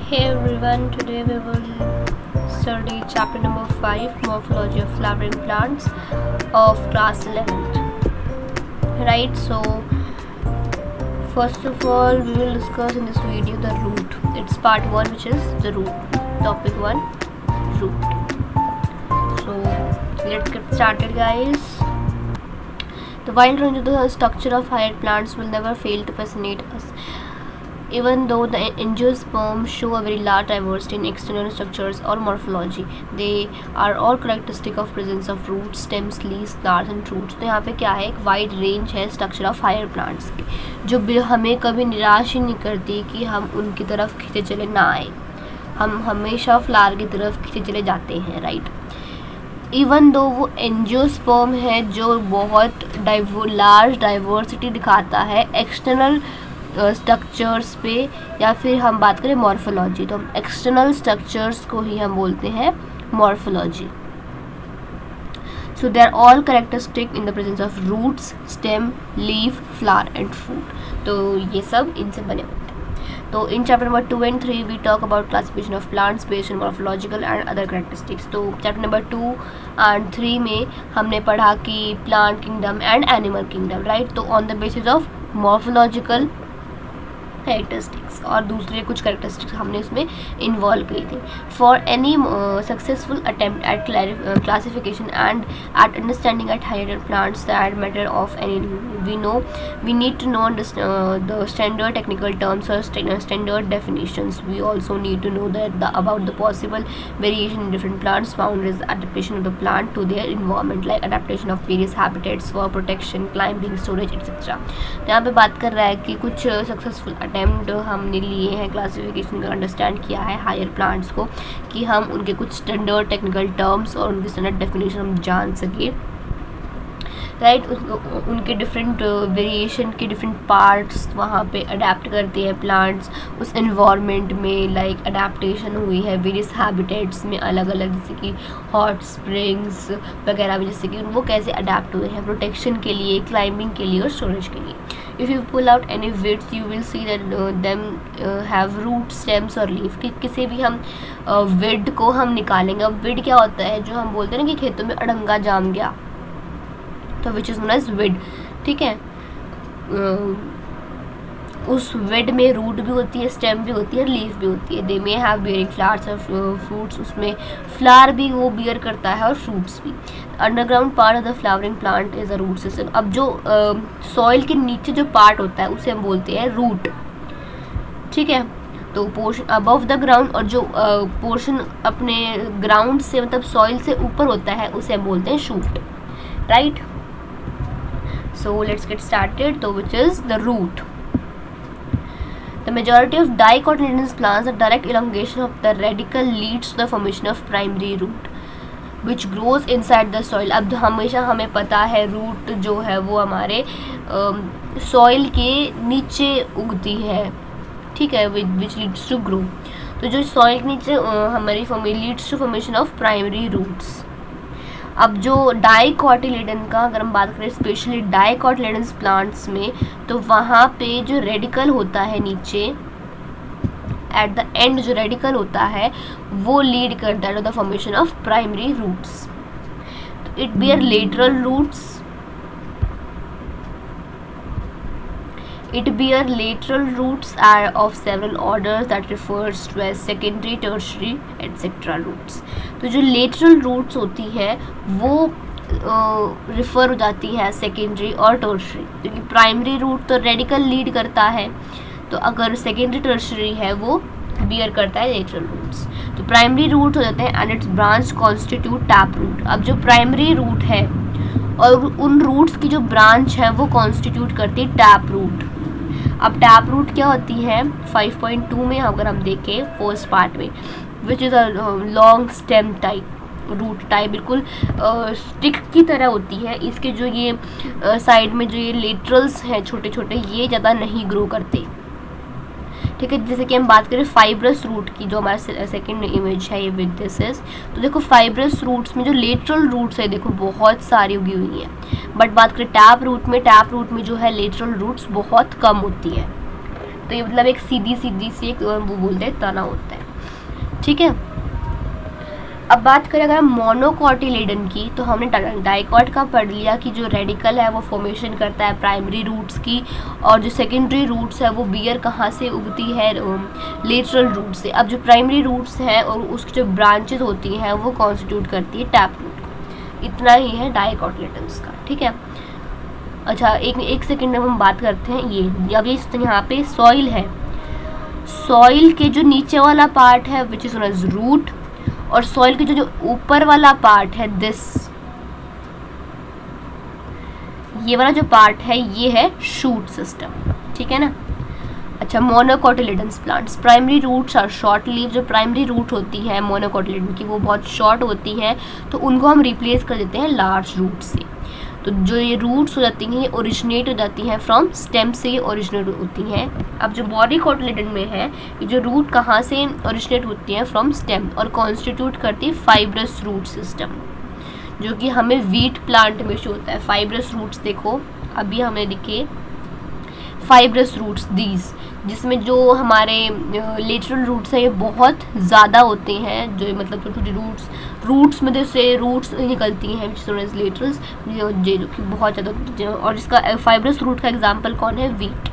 Hey everyone, today we will study chapter number 5, Morphology of Flowering Plants of class 11th. Right, so first of all we will discuss in this video the root. It's part 1, which is the root. Topic 1, root. So let's get started, guys. The wide range of the structure of higher plants will never fail to fascinate us. Even though the angiosperms show a very large diversity in external structures or morphology, they are all characteristic of presence of roots, stems, leaves, flowers and fruits. तो यहाँ पे क्या है, एक wide range है structure of higher plants की, जो हमें कभी निराश ही नहीं करती कि हम उनकी तरफ खींचे चले ना आए. हम हमेशा फ्लावर की तरफ खींचे चले जाते हैं, राइट. इवन दो वो एंजियोस्पर्म है जो बहुत लार्ज डाइवर्सिटी दिखाता है एक्सटर्नल स्ट्रक्चर्स पे, या फिर हम बात करें मॉर्फोलॉजी, तो हम एक्सटर्नल स्ट्रक्चर्स को ही हम बोलते हैं morphology. So they are all characteristic in the presence of roots, stem, leaf, flower and fruit. तो ये सब इनसे बने होते हैं. तो in chapter number 2 and 3 we talk about classification of plants based on morphological and other characteristics. तो chapter number 2 and 3 में हमने पढ़ा कि plant kingdom and animal kingdom, right. तो on the basis of morphological characteristics और दूसरे कुछ characteristics हमने उसमें इन्वॉल्व की थी. For any successful attempt at classification and at understanding at higher plants that matter of any we need to know the standard technical terms और standard definitions. We also need to know that about the possible variation in different plants boundaries adaptation of the plant to their environment like adaptation of various habitats for protection, climbing, storage etcetera. यहाँ पे बात कर रहा है कि कुछ successful attempt हमने लिए हैं क्लासिफिकेशन का, अंडरस्टैंड किया है हायर प्लांट्स को, कि हम उनके कुछ स्टैंडर्ड टेक्निकल टर्म्स और उनकी स्टैंडर्ड डेफिनेशन हम जान सके, राइट. उनके डिफरेंट वेरिएशन के डिफरेंट पार्ट्स वहाँ पे अडेप्ट करते हैं प्लांट्स उस एनवायरनमेंट में, लाइक अडेप्टेशन हुई है वेरियस हैबिटेट्स में अलग अलग, जैसे कि हॉट स्प्रिंग्स वगैरह में, जैसे कि वो कैसे अडेप्ट हुए हैं प्रोटेक्शन के लिए, क्लाइंबिंग के लिए और स्टोरेज के लिए. If you pull out any weeds, you will see that them have root, stems और leaf. किसी भी हम weed को हम निकालेंगे. अब weed क्या होता है, जो हम बोलते हैं ना कि खेतों में अड़ंगा जाम गया, तो which is known as weed, ठीक है. उस वेड में रूट भी होती है, स्टेम भी होती है, लीफ भी होती है. They may have bearing flowers और फ्रूट्स. उसमें फ्लावर भी वो बियर करता है और फ्रूट्स भी. Underground part of the flowering plant is a root system. अब जो सॉइल के नीचे जो पार्ट होता है उसे हम बोलते हैं रूट, ठीक है. तो पोर्शन अबव द ग्राउंड, और जो पोर्शन अपने ग्राउंड से मतलब सॉइल से ऊपर होता है उसे हम बोलते हैं shoot, right. So let's get started. तो which is the root. The majority of dicotyledonous plants, the direct elongation of the radical leads to the formation of primary root, which grows inside the soil. अब हमेशा हमें पता है root जो है वो हमारे सॉइल के नीचे उगती है, ठीक है, which leads to grow. तो जो सॉइल के नीचे हमारी leads to formation of primary roots. अब जो डाइकोटिलेडन का अगर हम बात करें, स्पेशली डाइकोटिलेडन्स प्लांट्स में, तो वहाँ पे जो रेडिकल होता है नीचे एट द एंड, जो रेडिकल होता है वो लीड करता है to the formation of primary roots. It bear lateral roots. It bear lateral roots are of several orders that refers to as secondary, tertiary, etc. roots. तो जो lateral roots होती है वो रिफ़र हो जाती है सेकेंडरी और टर्शरी, क्योंकि प्राइमरी रूट तो रेडिकल लीड करता है, तो अगर सेकेंडरी टर्शरी है वो बियर करता है लेटरल रूट्स. तो प्राइमरी रूट हो जाते हैं and its branch constitute tap root. अब जो प्राइमरी रूट है और उन रूट्स की जो ब्रांच है वो कॉन्स्टिट्यूट करती है टैप रूट. अब टैप रूट क्या होती है 5.2 में अगर हम देखें फर्स्ट पार्ट में, which is a long stem type root type, बिल्कुल स्टिक की तरह होती है. इसके जो ये साइड में जो ये लेटरल्स हैं छोटे छोटे, ये ज़्यादा नहीं ग्रो करते, ठीक है. जैसे कि हम बात करें फाइब्रस रूट की, जो हमारा सेकंड इमेज है ये विद दिस इज, तो देखो फाइब्रस रूट्स में जो लेटरल रूट्स है देखो बहुत सारी उगी हुई हैं. बट बात करें टैप रूट में जो है लेटरल रूट्स बहुत कम होती है. तो ये मतलब एक सीधी सी एक वो बोलते हैं तना होता है. ठीक है। अब बात करें अगर हम मोनोकोटिलेडन की, तो हमने डाइकॉट का पढ़ लिया कि जो रेडिकल है वो फॉर्मेशन करता है प्राइमरी रूट्स की, और जो सेकेंडरी रूट्स है वो बियर कहाँ से उगती है, लेटरल रूट से। अब जो प्राइमरी रूट्स हैं और उसकी जो ब्रांचेस होती हैं वो कॉन्स्टिट्यूट करती है टैप रूट। इतना ही है डाइकोटिलेडन्स का, ठीक है। अच्छा, एक सेकेंड में हम बात करते हैं ये। अब यहाँ पे सॉइल है, सॉइल के जो नीचे वाला पार्ट है which is known as root, और सॉइल के जो ऊपर वाला पार्ट है दिस, ये वाला जो पार्ट है ये है शूट सिस्टम, ठीक है ना। अच्छा, monocotyledons plants, primary roots are short live. जो प्राइमरी रूट होती है मोनोकोटिलेडन की वो बहुत शॉर्ट होती हैं, तो उनको हम रिप्लेस कर देते हैं लार्ज रूट से। तो जो ये रूट्स हो जाती हैं ये ओरिजिनेट हो जाती हैं फ्रॉम स्टेम से, ये ओरिजिनेट होती हैं। अब जो बॉडी कोटिलेडन में है, ये जो रूट कहाँ से ओरिजिनेट होती हैं, फ्रॉम स्टेम, और कॉन्स्टिट्यूट करती है फाइब्रस रूट सिस्टम, जो कि हमें वीट प्लांट में शो होता है। फाइब्रस रूट्स देखो अभी हमें दिखे फाइब्रस रूट्स दीज, जिसमें जो हमारे लेटरल रूट्स हैं ये बहुत ज़्यादा होते हैं, जो मतलब छोटी छोटी रूट्स में से रूट्स निकलती हैं विच इज लेटरल्स, जो कि बहुत ज़्यादा। और इसका फाइब्रस रूट का एग्जांपल कौन है, वीट।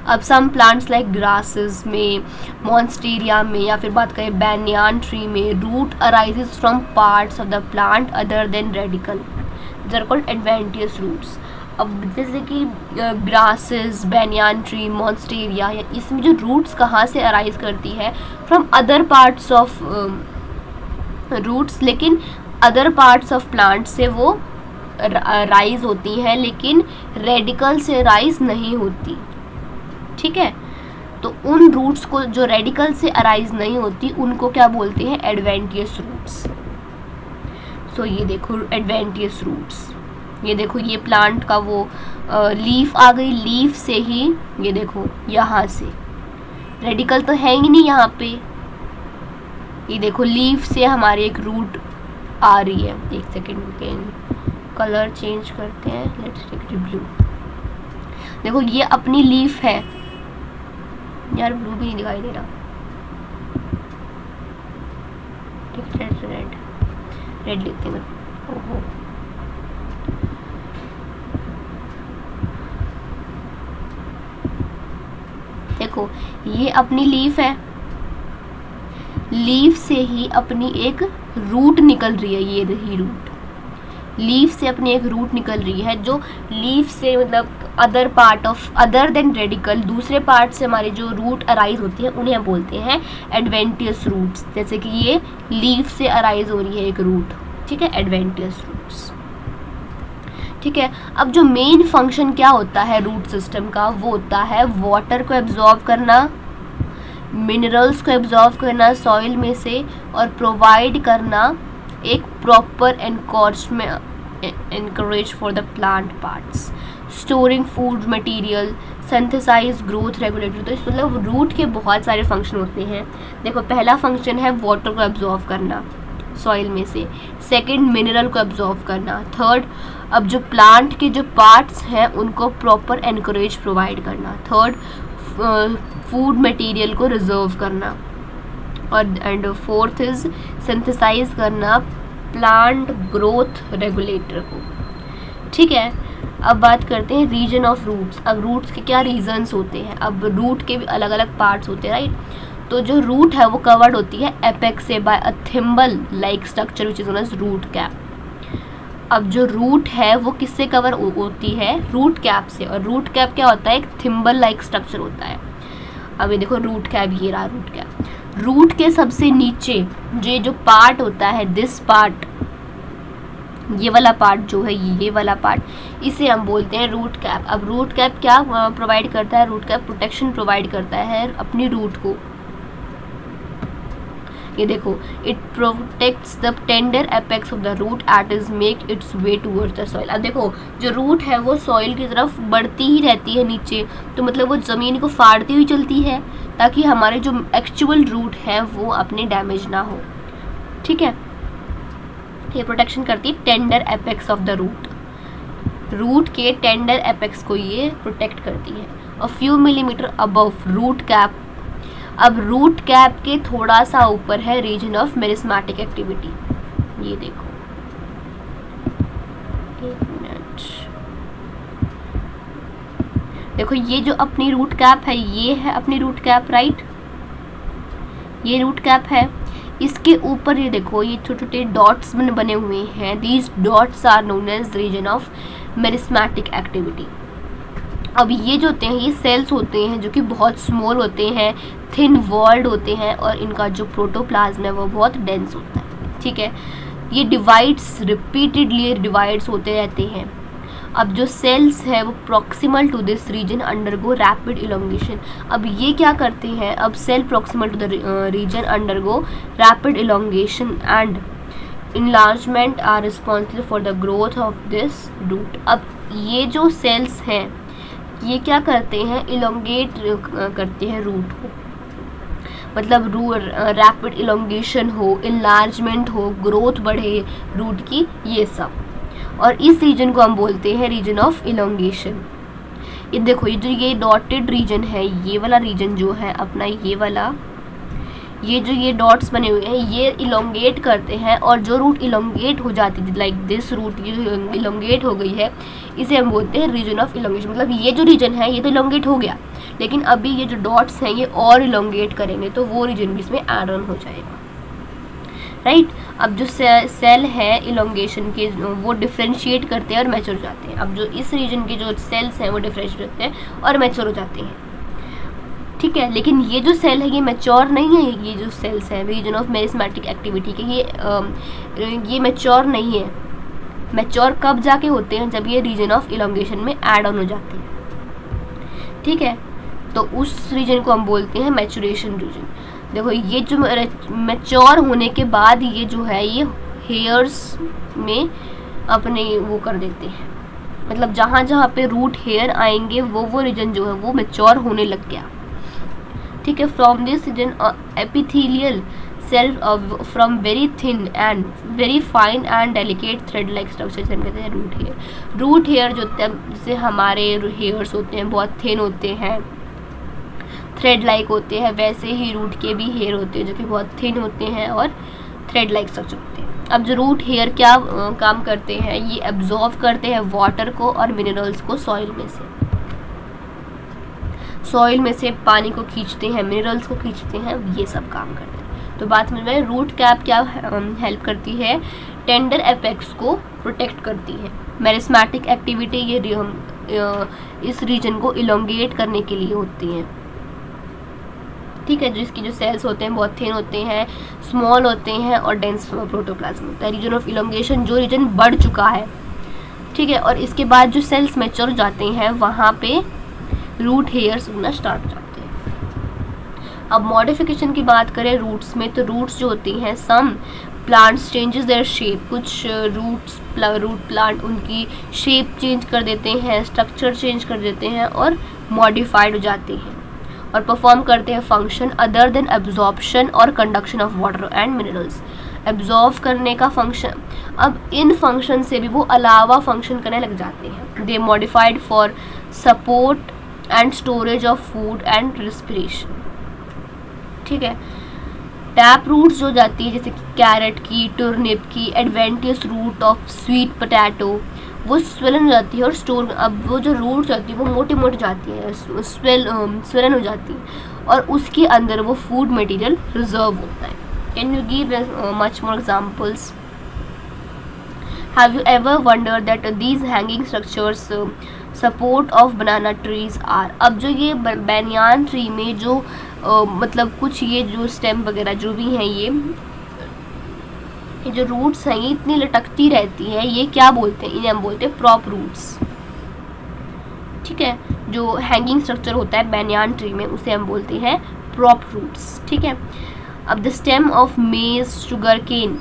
अब सम प्लांट्स लाइक ग्रासेस में, मॉन्स्टेरिया में, या फिर बात करें बैनियान ट्री में, root arises from parts of the plant other than radicle, they are called adventitious roots. अब जैसे कि ग्रासेस, बैनियान ट्री, मॉन्स्टेरिया, या इसमें जो रूट्स कहाँ से अराइज करती है, from other parts of roots, लेकिन अदर पार्ट्स ऑफ प्लांट से वो राइज होती हैं, लेकिन रेडिकल से राइज नहीं होती, ठीक है। तो उन रूट्स को जो रेडिकल से अराइज नहीं होती उनको क्या बोलते हैं, एडवेंटियस रूट्स। सो ये देखो एडवेंटियस रूट्स, ये देखो ये प्लांट का वो लीफ आ गई, लीफ से ही ये देखो यहाँ से रेडिकल तो है ही नहीं यहाँ पे, ये देखो लीफ से हमारी एक रूट आ रही है। एक सेकेंड के कलर चेंज करते हैं, लेट्स टेक इट ब्लू। देखो ये अपनी लीफ है यार, ब्लू भी नहीं दिखाई दे रहा, रेड रेड लिखते हैं। ओहो, देखो ये अपनी लीफ है, लीफ से ही अपनी एक रूट निकल रही है, ये रही रूट, लीफ से अपनी एक रूट निकल रही है, जो लीफ से मतलब other part of other than radical, दूसरे पार्ट से हमारी जो रूट अराइज होती है उन्हें हम बोलते हैं एडवेंटियस रूट्स। जैसे कि ये लीफ से अराइज हो रही है एक रूट, ठीक है, एडवेंटियस रूट्स, ठीक है। अब जो मेन फंक्शन क्या होता है रूट सिस्टम का, वो होता है वाटर को एब्जॉर्ब करना, मिनरल्स को एब्जॉर्ब करना सॉइल में से, और प्रोवाइड करना एक proper anchorage for the plant parts, storing food material, synthesize, growth regulator. तो इस मतलब रूट के बहुत सारे फंक्शन होते हैं। देखो पहला फंक्शन है वाटर को एब्जॉर्ब करना सॉइल में से, सेकंड मिनरल को एब्जॉर्ब करना, थर्ड अब जो प्लांट के जो पार्ट्स हैं उनको प्रॉपर एनकरेज प्रोवाइड करना, थर्ड फूड मटेरियल को रिजर्व करना, और एंड फोर्थ इज सिंथेसाइज करना प्लांट ग्रोथ रेगुलेटर को, ठीक है। अब बात करते हैं रीजन ऑफ रूट्स। अब रूट्स के क्या रीजन्स होते हैं, अब रूट के भी अलग अलग पार्ट्स होते हैं, राइट। तो जो रूट है वो कवर्ड होती है एपेक्स से by a thimble like structure which is known as root cap. अब जो रूट है वो किससे कवर होती है, रूट कैप से, और रूट कैप क्या होता है, एक थिम्बल लाइक स्ट्रक्चर होता है। अब ये देखो रूट कैप, ये रहा रूट कैप। रूट के सबसे नीचे जो पार्ट होता है, दिस पार्ट, ये वाला पार्ट जो है, ये वाला पार्ट, इसे हम बोलते हैं रूट कैप। अब रूट कैप क्या प्रोवाइड करता है, रूट कैप प्रोटेक्शन प्रोवाइड करता है अपनी रूट को। ये देखो, it protects the tender apex of the root at is make its way towards the soil. अब देखो जो रूट है वो सॉइल की तरफ बढ़ती ही रहती है नीचे, तो मतलब वो ज़मीन को फाड़ती हुई चलती है, ताकि हमारे जो एक्चुअल रूट है वो अपने डैमेज ना हो, ठीक है। ये प्रोटेक्शन करती है tender apex of the root, root के टेंडर एपेक्स को ये प्रोटेक्ट करती है। A few millimetre above root cap अब रूट कैप के थोड़ा सा ऊपर है रीजन ऑफ मेरिस्मेटिक एक्टिविटी। ये देखो, एक मिनट, देखो ये जो अपनी रूट कैप है, ये है अपनी रूट कैप, राइट, ये रूट कैप है। इसके ऊपर ये देखो, ये छोटे छोटे डॉट्स बने हुए हैं। These dots are known as region of meristematic activity. अब ये जो होते हैं, ये सेल्स होते हैं जो कि बहुत स्मॉल होते हैं, थिन वॉल्ड होते हैं, और इनका जो प्रोटोप्लाज्म है वो बहुत डेंस होता है। ठीक है, ये डिवाइड्स, रिपीटेडली डिवाइड्स होते रहते हैं। अब जो सेल्स है वो proximal to this region undergo rapid elongation. अब ये क्या करते हैं, अब cell proximal to the region undergo rapid elongation and enlargement are responsible for the growth of this root। अब ये जो सेल्स हैं ये क्या करते हैं, इलोंगेट करते हैं रूट को, मतलब रैपिड इलोंगेशन हो, इनलार्जमेंट हो, ग्रोथ बढ़े रूट की, ये सब। और इस रीजन को हम बोलते हैं रीजन ऑफ इलोंगेशन। ये देखो, ये जो ये डॉटेड रीजन है, ये वाला रीजन जो है अपना, ये वाला, ये जो ये डॉट्स बने हुए हैं ये इलोंगेट करते हैं, और जो रूट इलोंगेट हो जाती थी, लाइक दिस रूट ये इलोंगेट हो गई है, इसे हम बोलते हैं रीजन ऑफ इलोंगेशन। मतलब ये जो रीजन है ये तो इलोंगेट हो गया, लेकिन अभी ये जो डॉट्स हैं ये और इलोंगेट करेंगे, तो वो रीजन भी इसमें ऐड ऑन हो जाएगा, राइट। अब जो सेल है इलोंगेशन के, वो डिफ्रेंशिएट करते हैं और मैच्योर हो जाते हैं। अब जो इस रीजन के जो सेल्स हैं वो डिफ्रेंशिएट होते हैं और मैच्योर हो जाते हैं, ठीक है। लेकिन ये जो सेल है ये मैच्योर नहीं है, ये जो सेल्स है रीजन ऑफ मेरिस्मेटिक एक्टिविटी के, ये मैच्योर नहीं है। मैच्योर कब जाके होते हैं, जब ये रीजन ऑफ इलोंगेशन में ऐड ऑन हो जाते हैं, ठीक है। तो उस रीजन को हम बोलते हैं मैचुरेशन रीजन। देखो, ये जो मैच्योर होने के बाद ये जो है ये हेयर्स में अपने वो कर देते हैं, मतलब जहाँ जहाँ पे रूट हेयर आएंगे वो रीजन जो है वो मैच्योर होने लग गया, ठीक है। From this region epithelial cell from very thin and very fine and delicate thread like structure, हम कहते हैं रूट हेयर। रूट हेयर जो होते हैं, जैसे हमारे हेयर्स होते हैं बहुत थिन होते हैं, थ्रेड लाइक होते हैं, वैसे ही रूट के भी हेयर होते हैं जो कि बहुत थिन होते हैं और थ्रेड लाइक स्ट्रक्चर होते हैं। अब जो रूट हेयर क्या काम करते हैं, ये एब्जॉर्व करते हैं वाटर को और मिनरल्स को सॉइल में से पानी को खींचते हैं, मिनरल्स को खींचते हैं, ये सब काम करते हैं। तो बात समझ में, रूट कैप क्या हेल्प करती है, टेंडर एपेक्स को प्रोटेक्ट करती है। मेरिस्मेटिक एक्टिविटी ये इस रीजन को इलोंगेट करने के लिए होती है, ठीक है। जिसकी जो सेल्स होते हैं बहुत थिन होते हैं, स्मॉल होते हैं और डेंस प्रोटोप्लाज्म होता है। रीजन ऑफ इलोंगेशन, जो रीजन बढ़ चुका है, ठीक है, और इसके बाद जो सेल्स मैच्योर हो जाते हैं वहाँ पे रूट हेयर्स उगना स्टार्ट हो जाते हैं। अब मॉडिफिकेशन की बात करें रूट्स में, तो रूट्स जो होती हैं, some plants changes their shape, कुछ रूट प्लांट उनकी शेप चेंज कर देते हैं, स्ट्रक्चर चेंज कर देते हैं और मॉडिफाइड हो जाते हैं और परफॉर्म करते हैं फंक्शन अदर देन एब्जॉर्प्शन और conduction of water and minerals. Absorb करने का फंक्शन, अब इन फंक्शन से भी वो अलावा फंक्शन करने लग जाते हैं। They modified for support and storage of food and respiration, ठीक है। टैप रूट्स जो जाती है, जैसे कि कैरेट की, टर्निप की, adventitious root of sweet potato, वो स्वेलन हो जाती है और स्टोर, अब वो जो रूट्स जाती है वो मोटी मोटी जाती है, स्वेलन हो जाती है और उसके अंदर वो फूड मटेरियल रिजर्व होता है। Can you give much more examples? Have you ever wonder that these hanging structures support of banana trees are? अब जो ये बैनियान ट्री में जो मतलब कुछ ये जो स्टेम वगैरह जो भी हैं, ये जो रूट्स हैं ये इतनी लटकती रहती है, ये क्या बोलते हैं, इन्हें हम बोलते हैं प्रॉप रूट्स, ठीक है। जो हैंगिंग स्ट्रक्चर होता है बैनियान ट्री में उसे हम बोलते हैं प्रॉप रूट्स, ठीक है। अब the stem of maize, sugar cane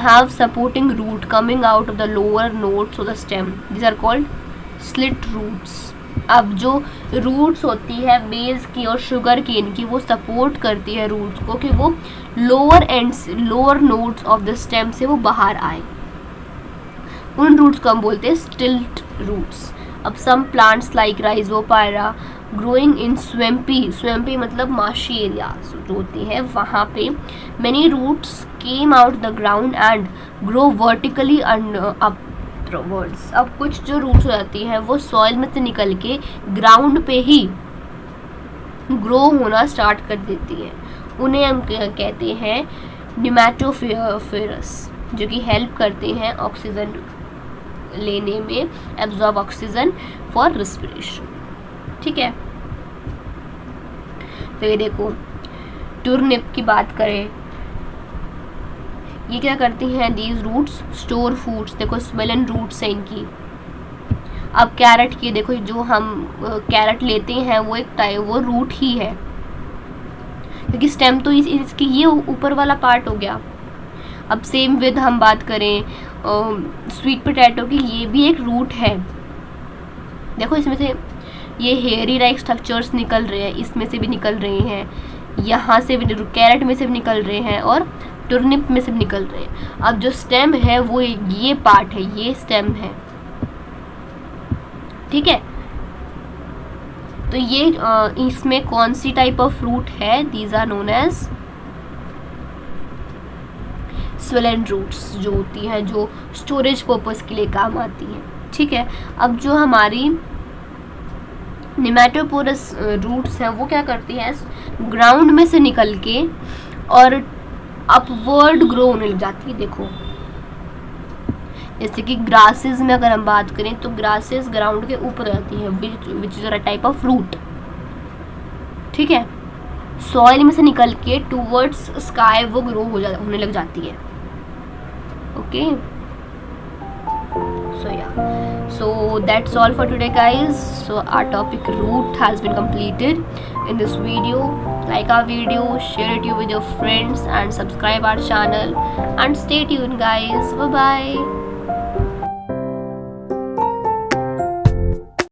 have supporting root coming out of the lower nodes of the stem, these are called slit roots। अब जो रूट्स होती है मेज की और शुगर केन की, वो सपोर्ट करती है रूट्स को कि वो lower ends, lower nodes of the stem से वो बाहर आए, उन रूट्स को हम बोलते हैं स्टिल्ट रूट्स। अब some plants like rhizophora growing in swampy मतलब माशी एरिया जो होती है वहाँ पे। Many roots came out the ground and grow vertically upwards. अब कुछ जो रूट्स हो जाती हैं वो सॉइल में से निकल के ग्राउंड पे ही ग्रो होना स्टार्ट कर देती है। उन्हें हम कहते हैं निमेटोफेरस, जो कि हेल्प करते हैं ऑक्सीजन लेने में, एब्जॉर्ब ऑक्सीजन फॉर रिस्पिरेशन। ठीक है, तो ये देखो टुर्निप की बात करें, ये क्या करती हैं, दीज रूट्स स्टोर फूड्स। देखो स्वेलन रूट्स हैं इनकी। अब कैरेट की देखो, जो हम कैरेट लेते हैं वो एक वो रूट ही है, क्योंकि स्टेम तो इसकी ये ऊपर वाला पार्ट हो गया। अब सेम विद हम बात करें स्वीट पोटैटो की, ये भी एक रूट है। देखो इसमें से ये हेयरी लाइक स्ट्रक्चर्स निकल रहे हैं, इसमें से भी निकल रहे हैं, यहाँ से भी, कैरेट में से भी निकल रहे हैं और टुर्निप में से भी निकल रहे हैं। अब जो स्टेम है वो ये पार्ट है, ये स्टेम है। ठीक है, तो ये इसमें कौन सी टाइप ऑफ फ्रूट है, these are known as swollen roots, जो होती हैं जो स्टोरेज पर्पस के लिए काम आती हैं। ठीक है, अब जो हमारी निमेटोपोरस रूट्स हैं वो क्या करती हैं, ग्राउंड में से निकल के और अपवर्ड ग्रो होने लग जाती है। देखो जैसे कि ग्रासेस में अगर हम बात करें तो ग्रासेस ग्राउंड के ऊपर रहती हैं, which is a type of fruit. ठीक है, सॉइल में से निकल के टूवर्ड्स स्काई वो ग्रो होने लग जाती है। Okay, so that's all for today guys. So our topic root has been completed in this video. Like our video, share it with your friends and subscribe our channel and stay tuned guys. Bye bye.